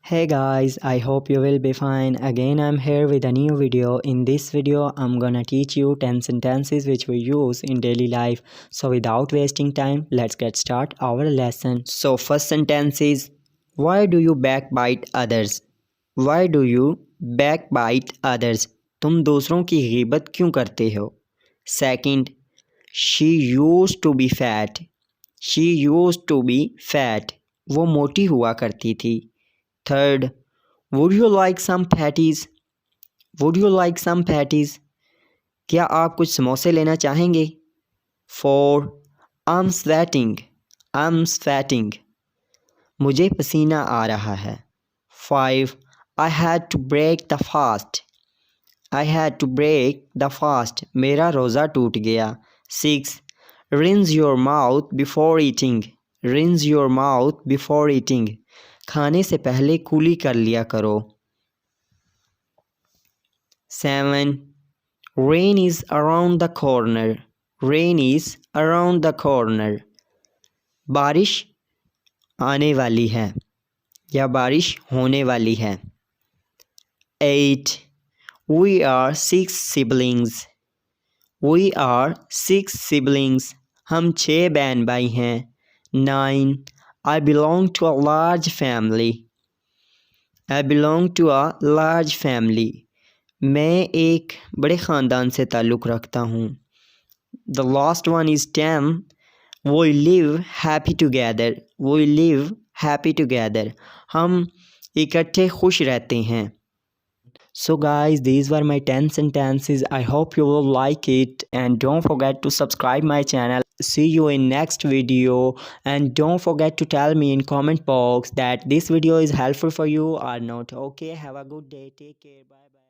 Hey guys, I hope you will be fine. Again, I'm here with a new video. In this video, I'm gonna teach you 10 sentences which we use in daily life. So without wasting time, let's get start our lesson. So first sentence is, why do you backbite others? Why do you backbite others? तुम दूसरों की गीबत क्यों करते हो? Second, she used to be fat. She used to be fat. वो मोटी हुआ करती थी. Third, would you like some patties? Would you like some patties? क्या आप कुछ समोसे लेना चाहेंगे? Four, I'm sweating. I'm sweating. मुझे पसीना आ रहा है. Five, I had to break the fast. I had to break the fast. मेरा रोज़ा टूट गया. Six, rinse your mouth before eating. Rinse your mouth before eating. खाने से पहले कुली कर लिया करो. 7. Rain is around the corner. Rain is around the corner. बारिश आने वाली है या बारिश होने वाली है. 8. We are 6 siblings. We are 6 siblings. हम 6 बहन भाई हैं. 9. I belong to a large family. I belong to a large family. मैं एक बड़े ख़ानदान से ताल्लुक़ रखता हूँ. The last one is 10. We live happy together. We live happy together. हम इकट्ठे खुश रहते हैं. So guys, these were my 10 sentences. I hope you will like it and don't forget to subscribe my channel. See you in next video and don't forget to tell me in comment box that this video is helpful for you or not. Okay, have a good day. Take care. Bye bye.